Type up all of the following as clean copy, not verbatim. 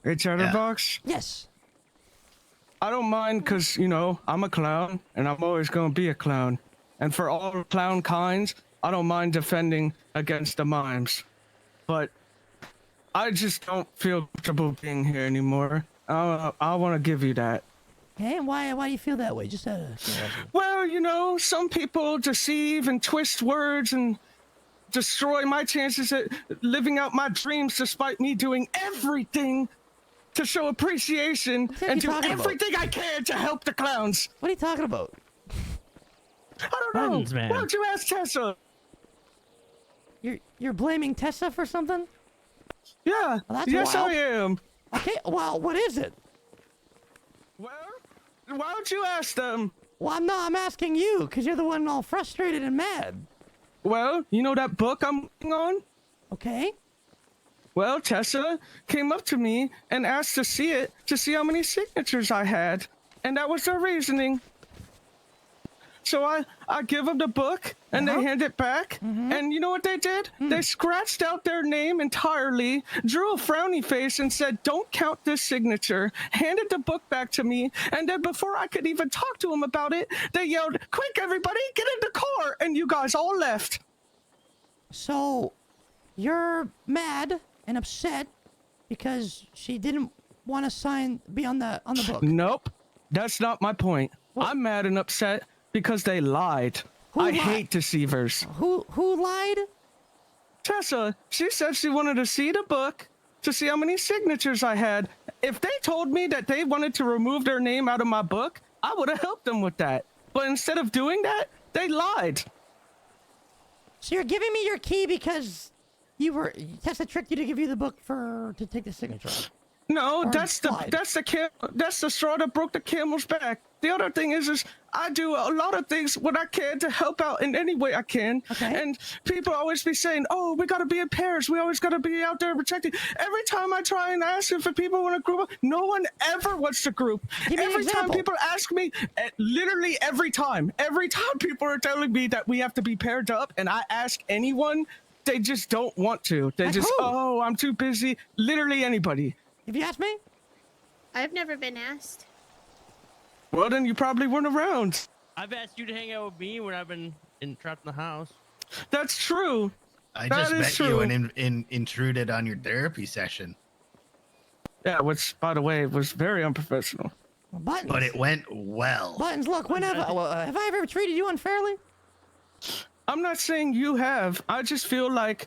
Hey, Chatterbox? Yes. I don't mind because, you know, I'm a clown, and I'm always going to be a clown. And for all clown kinds, I don't mind defending against the mimes. But I just don't feel comfortable being here anymore. I want to give you that. Okay, and why do you feel that way? Just curiosity. Well, you know, some people deceive and twist words and destroy my chances at living out my dreams despite me doing everything to show appreciation and do everything I can to help the clowns. What are you talking about? I don't know. Buttons, man. Why don't you ask Tessa? You're blaming Tessa for something? Yeah. Well, that's yes, wild. I am. Okay, well, what is it? Well, why don't you ask them? Well, I'm asking you, because you're the one all frustrated and mad. Well, you know that book I'm working on? Okay. Well, Tessa came up to me and asked to see it to see how many signatures I had. And that was their reasoning. So I give them the book and they hand it back. And you know what they did? They scratched out their name entirely, drew a frowny face and said, "Don't count this signature," handed the book back to me. And then before I could even talk to them about it, they yelled, "Quick, everybody, get in the car." And you guys all left. So, you're mad and upset because she didn't want to be on the book. Nope. That's not my point. What? I'm mad and upset because they lied. Who I lied? hate deceivers. Who lied? Tessa, she said she wanted to see the book to see how many signatures I had. If they told me that they wanted to remove their name out of my book, I would have helped them with that. But instead of doing that, they lied. So you're giving me your key because Tessa tricked you to give you the book to take the signature off. No, Or that's the straw that broke the camel's back. The other thing is I do a lot of things when I can to help out in any way I can. Okay. And people always be saying, "Oh, we gotta be in pairs. We always gotta be out there protecting." Every time I try and ask if people want to group up, no one ever wants to group. Give me an Every time example. people ask me, literally every time people are telling me that we have to be paired up, and I ask anyone, they just don't want to. They Like just, who? "Oh, I'm too busy." Literally anybody. Have you asked me? I've never been asked. Well, then you probably weren't around. I've asked you to hang out with me when I've been trapped in the house. That's true. I That just is met true. you and intruded on your therapy session, Yeah, which, by the way, was very unprofessional. Well, Buttons. but it went well. Buttons, look, have I ever treated you unfairly? I'm not saying you have. I just feel like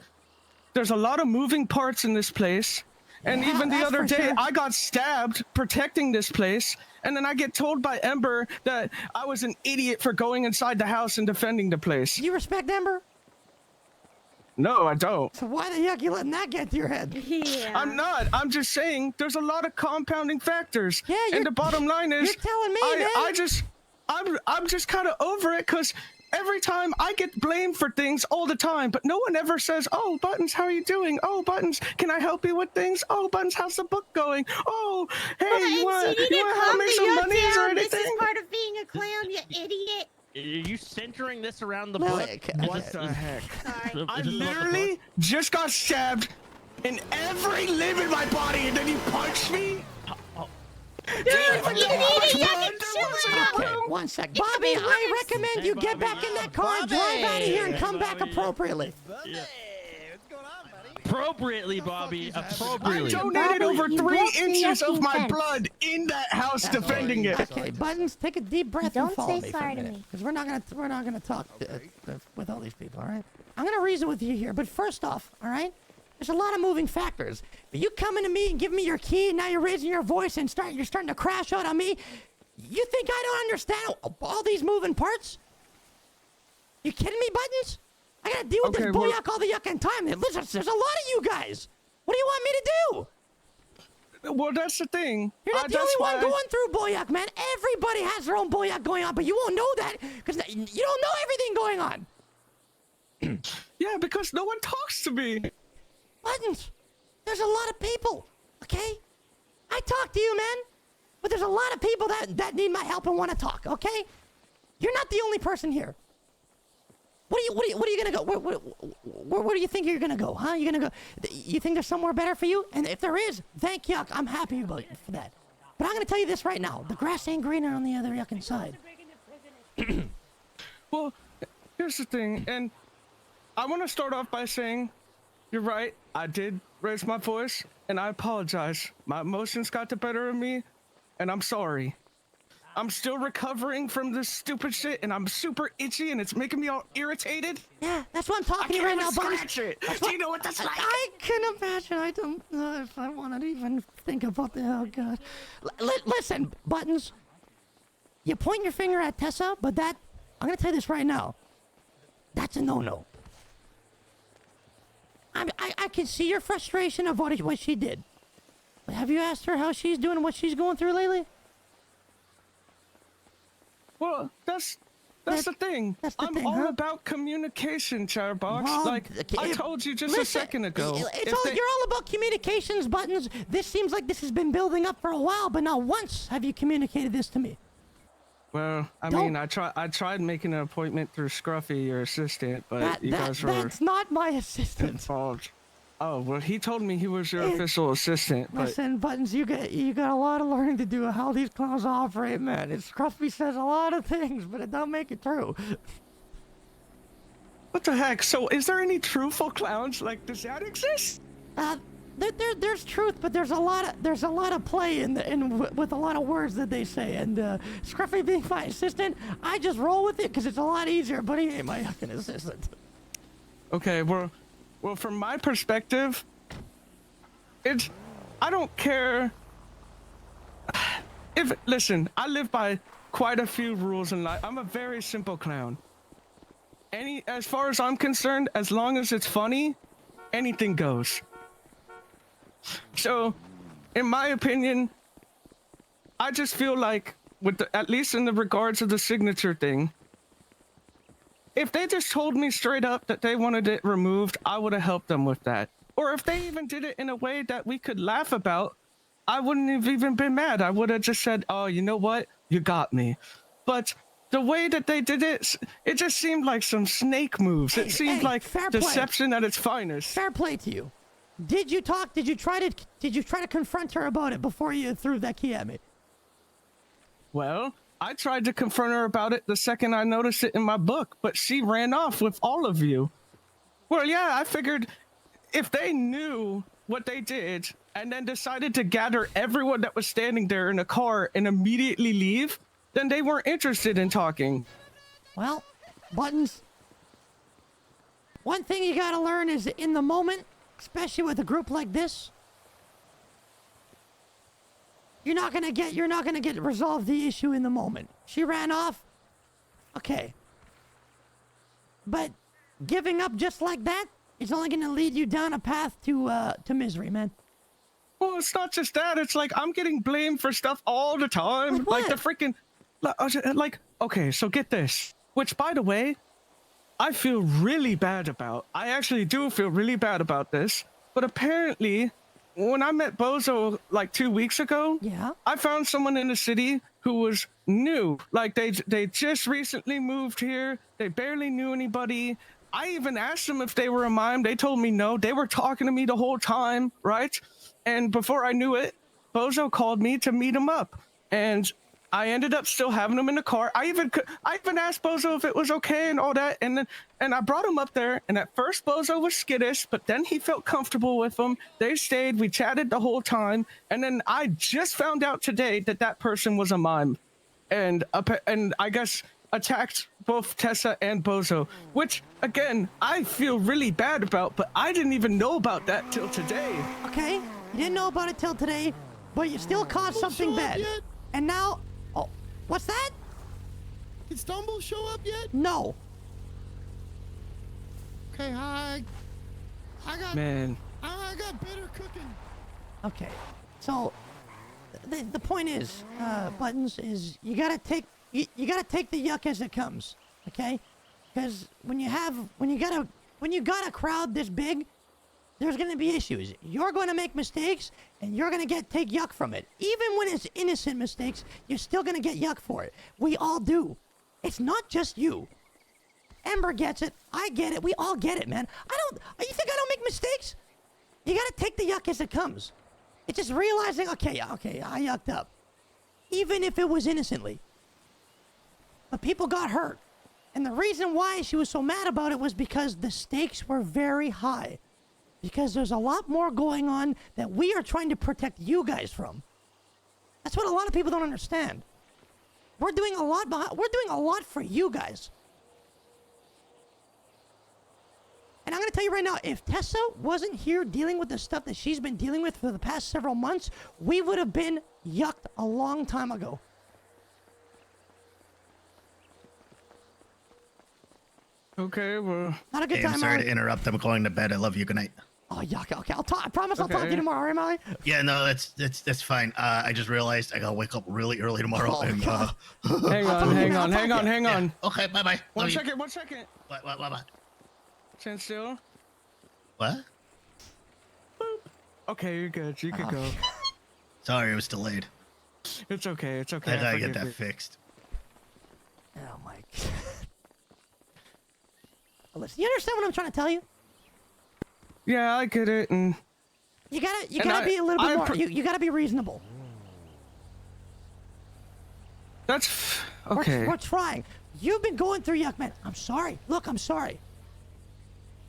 there's a lot of moving parts in this place. And Yeah, even the that's other for day, sure. I got stabbed protecting this place. And then I get told by Ember that I was an idiot for going inside the house and defending the place. Do you respect Ember? No, I don't. So why the heck you letting that get to your head? Yeah. I'm not. I'm just saying there's a lot of compounding factors. Yeah, and the bottom line is, you're telling me, man. I'm just kind of over it because every time I get blamed for things all the time, but no one ever says, "Oh, Buttons, how are you doing? Oh, Buttons, can I help you with things? Oh, Buttons, how's the book going? Oh, hey, you want to help me some money or anything?" This is part of being a clown, you idiot. Are you centering this around the Well, book? What the heck? Sorry. I literally just got stabbed in every limb in my body, and then you punched me? Dude, you need a yuck and chill Okay, out. one sec. It could Bobby, be I worse. recommend you get back in that car and drive out of here and come back appropriately. Appropriately, Bobby. Appropriately. I donated Bobby, over you 3 broke the inches of yucky my fence. blood in that house defending it. Okay, Buttons, take a deep breath Don't and follow say me for a sorry to minute, me. because we're not gonna talk with all these people. All right, I'm gonna reason with you here, but first off, all right, there's a lot of moving factors. But you coming to me and giving me your key, and now you're raising your voice and you're starting to crash out on me. You think I don't understand all these moving parts? You kidding me, Buttons? I gotta deal with Okay, this well- boyak all the yucking time. Listen, there's a lot of you guys. What do you want me to do? Well, that's the thing. You're not the only That's one why going through boyak, man. Everybody has their own boyak going on, but you won't know that because you don't know everything going on. Yeah, because no one talks to me. Buttons, there's a lot of people, okay? I talk to you, man, but there's a lot of people that need my help and want to talk, okay? You're not the only person here. What are you gonna go? Where do you think you're gonna go? Huh? You gonna go? You think there's somewhere better for you? And if there is, thank yuck. I'm happy about for that. But I'm gonna tell you this right now: the grass ain't greener on the other yucking side. Well, here's the thing, and I want to start off by saying, you're right. I did raise my voice, and I apologize. My emotions got the better of me, and I'm sorry. I'm still recovering from this stupid shit, and I'm super itchy, and it's making me all irritated. Yeah, that's what I'm talking to you right now, Buttons. Do you know what that's like? I can imagine. I don't know if I want to even think about the. Oh God. Listen, Buttons. You point your finger at Tessa, but that I'm gonna tell you this right now. That's a no-no. I can see your frustration of what she did. But have you asked her how she's doing and what she's going through lately? Well, that's the thing. That's the I'm thing, all huh? about communication, Chatterbox. Well, like I told you just a second ago. You're all about communications, Buttons. This seems like this has been building up for a while, but not once have you communicated this to me. Well, I mean, I tried making an appointment through Scruffy, your assistant, but you guys were that's not my assistant. involved. Oh, well, he told me he was your official assistant, but Listen, Buttons, you got a lot of learning to do of how these clowns operate, man. Scruffy says a lot of things, but it don't make it true. what the heck? So, is there any truthful clowns? Like, does that exist? There's truth, but there's a lot of play with a lot of words that they say. And Scruffy being my assistant, I just roll with it because it's a lot easier. But he ain't my fucking assistant. Okay, well, from my perspective, I don't care. Listen, I live by quite a few rules in life. I'm a very simple clown. As far as I'm concerned, as long as it's funny, anything goes. So, in my opinion, I just feel like, at least in the regards of the signature thing, if they just told me straight up that they wanted it removed, I would have helped them with that. Or if they even did it in a way that we could laugh about, I wouldn't have even been mad. I would have just said, oh, you know what? You got me. But the way that they did it, it just seemed like some snake moves. It seemed like deception at its finest. Fair play to you. Did you talk? Did you try to confront her about it before you threw that key at me? Well, I tried to confront her about it the second I noticed it in my book, but she ran off with all of you. Well, yeah, I figured if they knew what they did and then decided to gather everyone that was standing there in a car and immediately leave, then they weren't interested in talking. Well, Buttons, one thing you gotta learn is in the moment, especially with a group like this, you're not gonna get resolve the issue in the moment. She ran off, okay. But giving up just like that is only gonna lead you down a path to misery, man. Well, it's not just that. It's like I'm getting blamed for stuff all the time. Like what? Like the freaking, like, okay, so get this. Which, by the way, I feel really bad about. I actually do feel really bad about this. But apparently, when I met Bozo like 2 weeks ago, yeah, I found someone in the city who was new. Like they just recently moved here. They barely knew anybody. I even asked them if they were a mime. They told me no. They were talking to me the whole time, right? And before I knew it, Bozo called me to meet him up. And I ended up still having him in the car. I even asked Bozo if it was okay and all that. And I brought him up there. And at first Bozo was skittish, but then he felt comfortable with him. They stayed. We chatted the whole time. And then I just found out today that person was a mime. And I guess attacked both Tessa and Bozo, which again, I feel really bad about, but I didn't even know about that till today. Okay, you didn't know about it till today, but you still caused something bad. Yet? And now, oh, what's that? Did Stumble show up yet? No. Okay, I got better cooking. Okay, so the point is, Buttons, is you gotta take the yuck as it comes, okay? Because when you got a crowd this big, there's gonna be issues. You're gonna make mistakes, and you're gonna take yuck from it. Even when it's innocent mistakes, you're still gonna get yuck for it. We all do. It's not just you. Ember gets it. I get it. We all get it, man. You think I don't make mistakes? You gotta take the yuck as it comes. It's just realizing, okay, I yucked up. Even if it was innocently. But people got hurt. And the reason why she was so mad about it was because the stakes were very high. Because there's a lot more going on that we are trying to protect you guys from. That's what a lot of people don't understand. We're doing a lot for you guys. And I'm going to tell you right now, if Tessa wasn't here dealing with the stuff that she's been dealing with for the past several months, we would have been yucked a long time ago. Okay, well. Not a good Hey, time. I'm sorry Molly. to interrupt. I'm going to bed. I love you. Good night. Oh, yuck. Okay, I promise I'll talk to you tomorrow, all right, Molly? Yeah, no, that's fine. I just realized I gotta wake up really early tomorrow. Oh, and, God. Hang on. Okay, bye bye. One second. What? Stand still. What? Okay, you're good. You can go. Sorry, it was delayed. It's okay. I gotta get that fixed. Oh, my God. Listen, you understand what I'm trying to tell you? Yeah, I get it, and You gotta be a little bit more. You gotta be reasonable. that's okay. We're trying. You've been going through yuck, man. I'm sorry. Look, I'm sorry.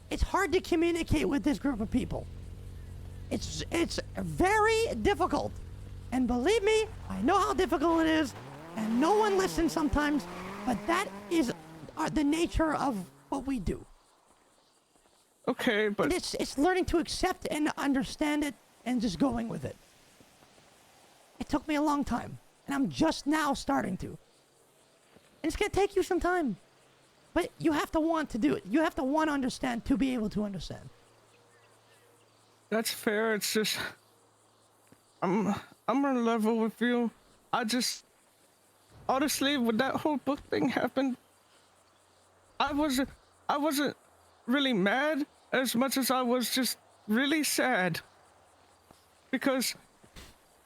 It's hard to communicate with this group of people. It's very difficult. And believe me, I know how difficult it is, and no one listens sometimes, but that is the nature of what we do. Okay, but And it's learning to accept and understand it and just going with it. It took me a long time, and I'm just now starting to. And it's gonna take you some time. But you have to want to do it. You have to want to understand to be able to understand. that's fair. It's just I'm on a level with you. I just honestly, when that whole book thing happened, I wasn't really mad as much as I was just really sad, because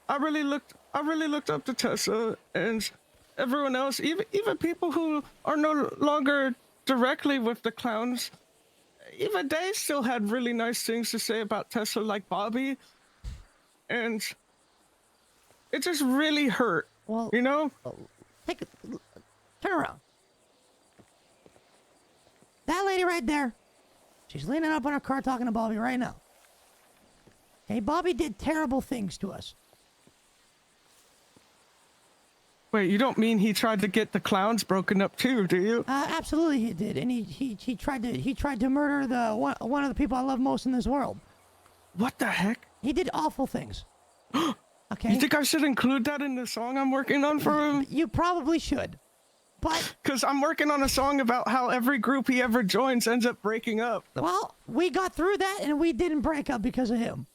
I really looked up to Tessa and everyone else, even people who are no longer directly with the clowns. Even they still had really nice things to say about Tessa, like Bobby, and it just really hurt. Well, you know? Turn around. That lady right there, she's leaning up on her car talking to Bobby right now. Okay, Bobby did terrible things to us. Wait, you don't mean he tried to get the clowns broken up too, do you? Absolutely he did, and he tried to murder the one of the people I love most in this world. What the heck? He did awful things. Okay. You think I should include that in the song I'm working on for him? You probably should, but Because I'm working on a song about how every group he ever joins ends up breaking up. well, we got through that, and we didn't break up because of him.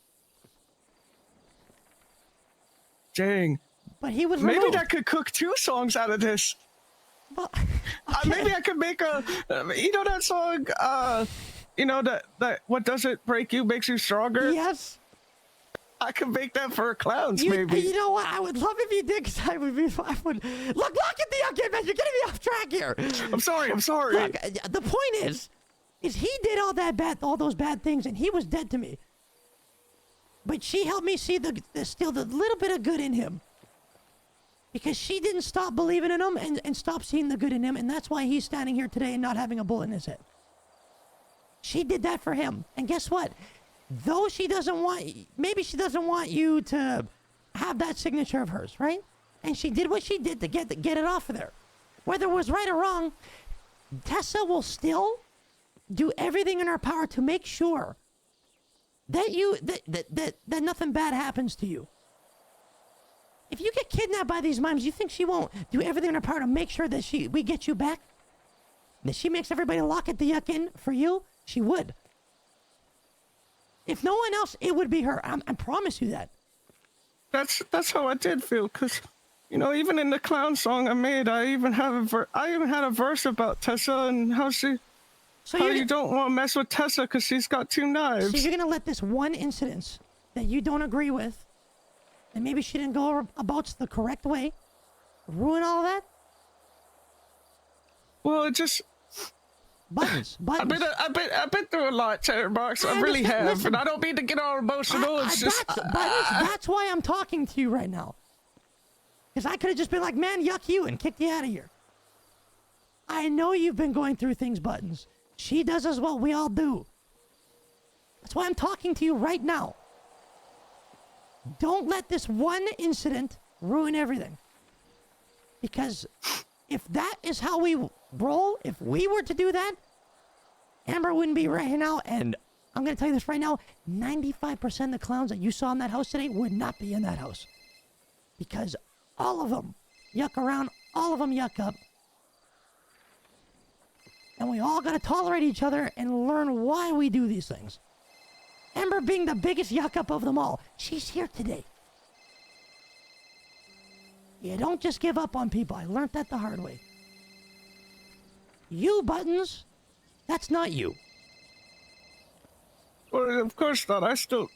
Dang. But he was Maybe removed. I could cook 2 songs out of this. Well, Maybe I could make a, you know that song, you know, that what doesn't break you makes you stronger? yes. I could make that for clowns, You maybe. know what? I would love if you did, because I would look at the young man. You're getting me off track here. I'm sorry. Look, the point is he did all those bad things, and he was dead to me. But she helped me see still the little bit of good in him. Because she didn't stop believing in him and stop seeing the good in him, and that's why he's standing here today and not having a bullet in his head. She did that for him, and guess what? Though maybe she doesn't want you to have that signature of hers, right? And she did what she did to get it off of there. Whether it was right or wrong, Tessa will still do everything in her power to make sure that that nothing bad happens to you. If you get kidnapped by these mimes, you think she won't do everything in her power to make sure that we get you back? That she makes everybody lock at the yuck in for you? She would. If no one else, it would be her. I promise you that. That's how I did feel, because, you know, even in the clown song I made, I even had a verse about Tessa and how you don't want to mess with Tessa because she's got 2 knives. So you're gonna let this one incident that you don't agree with, and maybe she didn't go about the correct way, ruin all of that? Well, Buttons. I've been through a lot, Chatterbox. I really understand. have, Listen, and I don't mean to get all emotional. It's just that's why I'm talking to you right now. Because I could have just been like, man, yuck you, and kicked you out of here. I know you've been going through things, Buttons. She does as well. We all do. That's why I'm talking to you right now. Don't let this one incident ruin everything. Because if that is how we roll, if we were to do that, Amber wouldn't be right now. And I'm going to tell you this right now, 95% of the clowns that you saw in that house today would not be in that house. Because all of them yuck around, all of them yuck up. And we all got to tolerate each other and learn why we do these things. Amber being the biggest yuck up of them all. She's here today. You don't just give up on people. I learned that the hard way. You, Buttons, that's not you. Well, of course not. I still,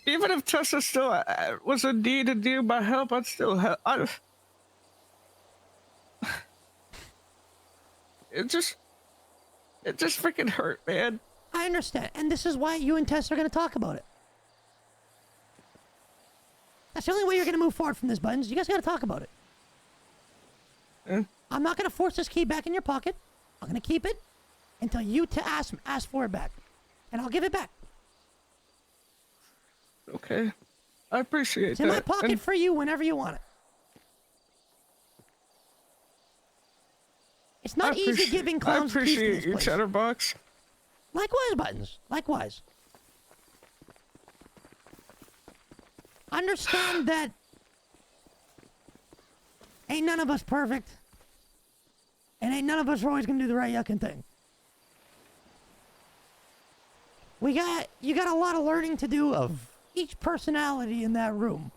even if Tessa still was in need and needed my help, I'd still help. It just freaking hurt, man. I understand, and this is why you and Tess are going to talk about it. That's the only way you're going to move forward from this, Buttons. You guys got to talk about it. I'm not going to force this key back in your pocket. I'm going to keep it until you ask for it back, and I'll give it back. Okay, I appreciate It's that. in my pocket for you whenever you want it. It's not easy giving clowns keys to I appreciate this you, place. Chatterbox. Likewise, Buttons. Likewise. Understand that ain't none of us perfect. And ain't none of us are always gonna do the right yucking thing. You got a lot of learning to do of each personality in that room.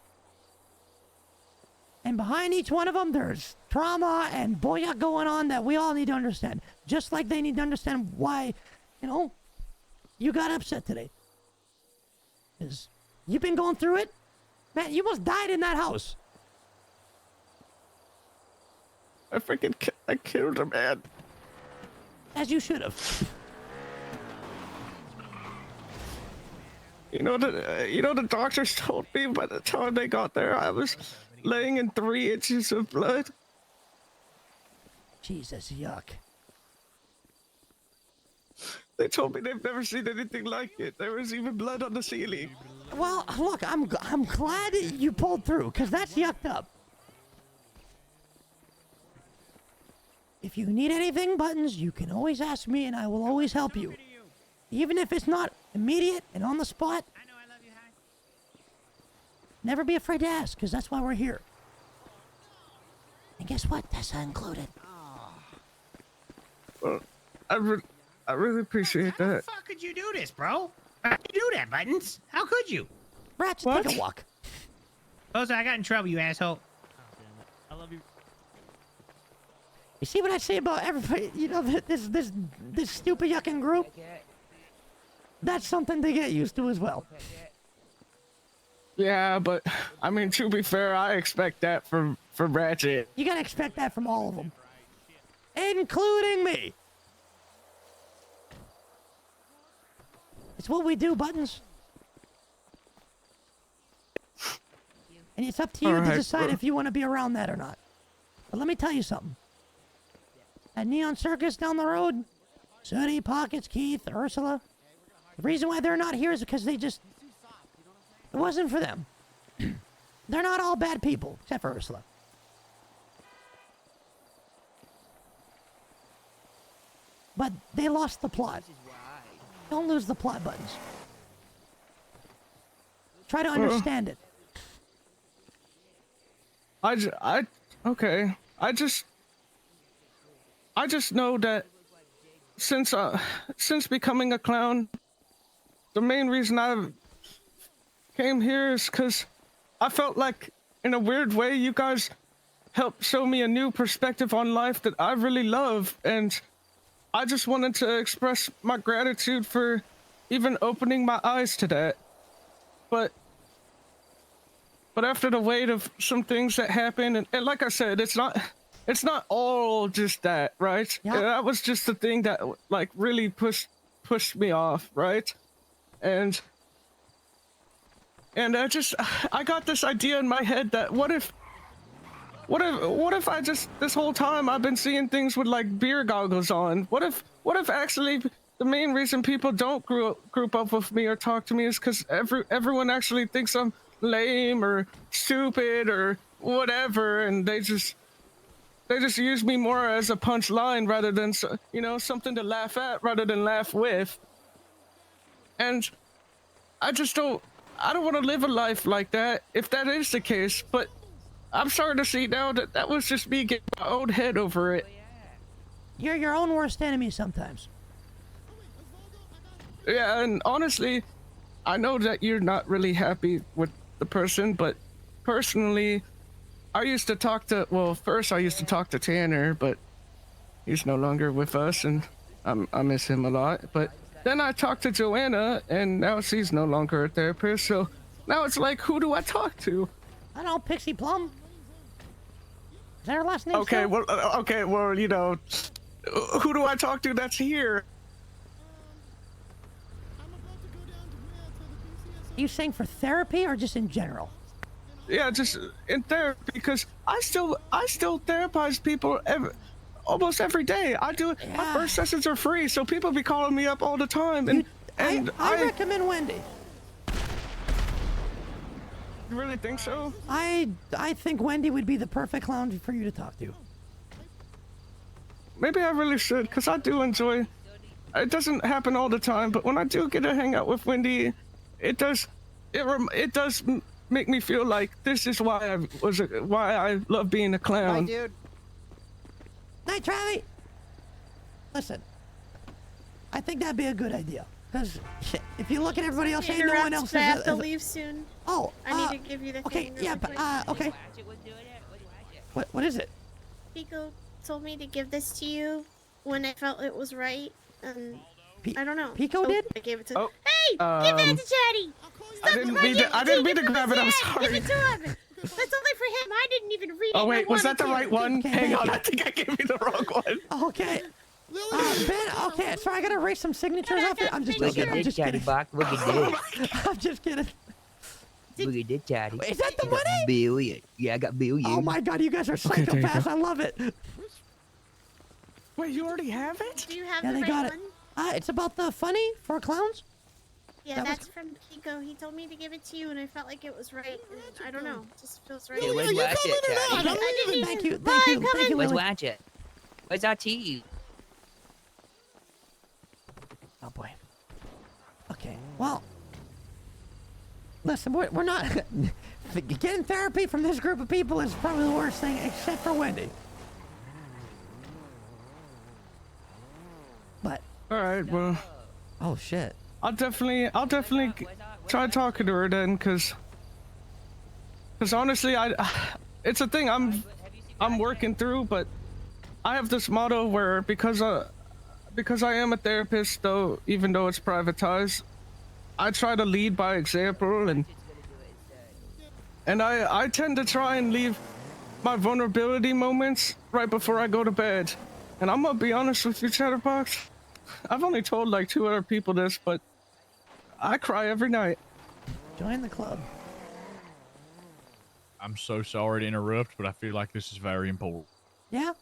And behind each one of them, there's trauma and booyah going on that we all need to understand. Just like they need to understand why, you got upset today. Because you've been going through it. Man, you almost died in that house. I killed a man. As you should have. The doctors told me by the time they got there, I was laying in 3 inches of blood. Jesus, yuck. They told me they've never seen anything like it. There was even blood on the ceiling. Well, look, I'm glad you pulled through, because that's yucked up. If you need anything, Buttons, you can always ask me, and I will always help you. Even if it's not immediate and on the spot. I know I love you, hi. Never be afraid to ask, because that's why we're here. And guess what? Tessa included. Well, I really appreciate How the that. fuck could you do this, bro? How could you do that, Buttons? How could you? Ratchet, What? take a walk. Oh, so I got in trouble, you asshole. I love you. You see what I say about everybody? This stupid yucking group? That's something to get used to as well. Yeah, but I mean, to be fair, I expect that from Ratchet. You gotta expect that from all of them. Including me. It's what we do, Buttons. And it's up to you to Alright, decide bro. if you want to be around that or not. But let me tell you something. At Neon Circus down the road, Sooty, Pockets, Keith, Ursula, the reason why they're not here is because it wasn't for them. They're not all bad people, except for Ursula. But they lost the plot. Don't lose the plot, Buttons. Try to understand it. Okay. I just know that since becoming a clown, the main reason I came here is because I felt like, in a weird way, you guys helped show me a new perspective on life that I really love, and I just wanted to express my gratitude for even opening my eyes to that. But after the weight of some things that happened, and like I said, it's not it's not all just that, right? Yeah. That was just the thing that like really pushed me off, right? And I got this idea in my head that what if I just this whole time I've been seeing things with like beer goggles on? What if actually the main reason people don't group up with me or talk to me is because everyone actually thinks I'm lame or stupid or whatever, and they just use me more as a punchline rather than something to laugh at rather than laugh with. And I don't want to live a life like that if that is the case, but I'm starting to see now that was just me getting my own head over it. You're your own worst enemy sometimes. Yeah, and honestly, I know that you're not really happy with the person, but personally, I used to talk to Tanner, but he's no longer with us, and I miss him a lot. But then I talked to Joanna, and now she's no longer a therapist, so now it's like, who do I talk to? I don't know, Pixie Plum. Is that her last name? Okay, still? well, who do I talk to that's here? Are you saying for therapy or just in general? Yeah, just in therapy, because I still therapize people almost every day. I do. Yeah. My first sessions are free, so people be calling me up all the time, and I recommend Wendy. You really think so? I think Wendy would be the perfect clown for you to talk to. Maybe I really should, because I do enjoy. It doesn't happen all the time, but when I do get to hang out with Wendy, it does make me feel like this is why I love being a clown. Bye, dude. Night, Travi. Listen, I think that'd be a good idea. Because if you look at everybody else, ain't no one else. I have to leave soon. Oh, I need to give you the okay, thing. yeah, but okay. What is it? Pico told me to give this to you when I felt it was right, and I don't know. Pico So did? I gave it to. Oh, Hey, give that to Chatty. I didn't mean to grab it. I'm sorry. Give it to him. That's only for him. I didn't even read it. Oh I wait, was that wanted the to. right one? Okay, Hang thank on, you. I think I gave you the wrong one. Okay. Ben, okay, so I gotta erase some signatures off it. I'm just Look kidding. at I'm this, just Chatty kidding. Box. Look at this. I'm just kidding. Look at this, Chatty. Is that the I got money? billion. Yeah, I got billion. Oh my god, you guys are Okay, there you psychopaths. go. I love it. Wait, you already have it? Do you have Yeah, the they right got it. one? It's about the funny for clowns? Yeah, That was- that's from Pico. He told me to give it to you, and I felt like it was right. And I don't know, it just feels right. Yeah, let's you watch coming it, or not? Chatty. I'm leaving. Thank you, Bye, thank you, come thank in. you, Let's Willie. watch it. Where's our tea? Oh boy. Okay, well. Listen, we're not. Getting therapy from this group of people is probably the worst thing, except for Wendy. But. All right, well, Oh shit. I'll definitely try talking to her then, cause honestly, it's a thing I'm working through, but I have this motto where because I am a therapist, though, even though it's privatized, I try to lead by example, and I tend to try and leave my vulnerability moments right before I go to bed. And I'm gonna be honest with you, Chatterbox. I've only told like 2 other people this, but I cry every night. Join the club. I'm so sorry to interrupt, but I feel like this is very important. Yeah?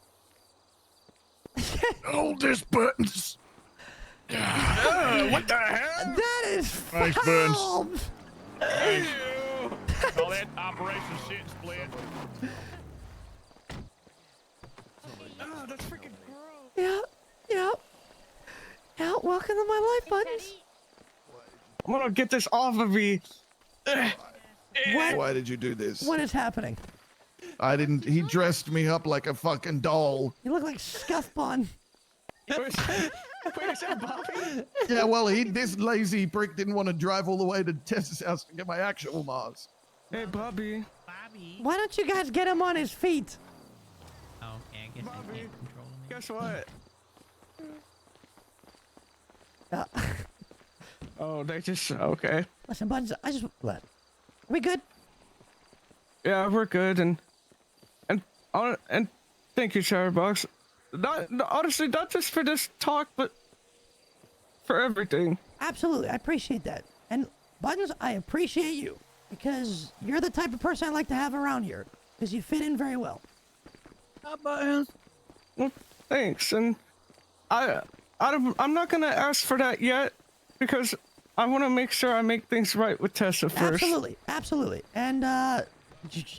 Hold this, Buttons. What the hell? That is Thanks, foul! Buttons. Thanks. Call that Operation Shit Split. Oh, that's freaking gross. Yeah, yeah. Yeah, welcome to my life, Buttons. I'm gonna get this off of me. What? Why did you do this? What is happening? I didn't. He dressed me up like a fucking doll. You look like Scuff Bun. Wait, is that Bobby? Yeah, well, this lazy prick didn't want to drive all the way to Tess's house to get my actual Mars. Hey, Bobby. Bobby. Why don't you guys get him on his feet? Oh, okay, I guess I can't control him. Guess what? Uh, Oh, they just okay. listen, Buttons, I just what? We good? Yeah, we're good, and Thank you, Chatterbox. Honestly, not just for this talk, but for everything. Absolutely, I appreciate that. And Buttons, I appreciate you because you're the type of person I like to have around here because you fit in very well. Buttons. Well, thanks. And I'm not gonna ask for that yet because I want to make sure I make things right with Tessa first. Absolutely, absolutely. And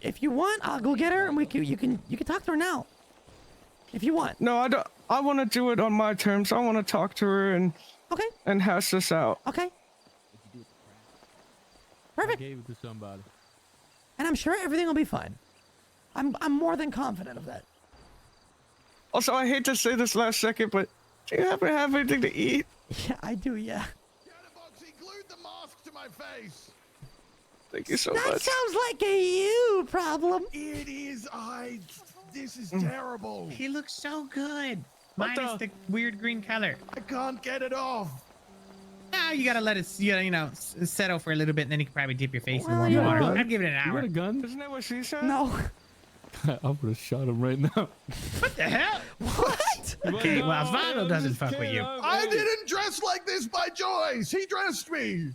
if you want, I'll go get her and you can talk to her now. If you want. No, I don't. I want to do it on my terms. I want to talk to her and hash this out. Okay. Perfect. Gave it to somebody. And I'm sure everything will be fine. I'm more than confident of that. Also, I hate to say this last second, but do you happen to have anything to eat? Yeah, I do. Yeah. Chatterbox, he glued the mask to my face. Thank you so That much. sounds like a you problem. It is. This is terrible. He looks so good. Minus the weird green color. I can't get it off. Ah, you gotta let it, settle for a little bit, and then you can probably dip your face in Well, warm yeah. water. I'd give it an You hour. got a gun? Isn't that what she said? No. I would have shot him right now. What the hell? What? Okay, well, Osvaldo doesn't fuck with you. I didn't dress like this by choice. He dressed me.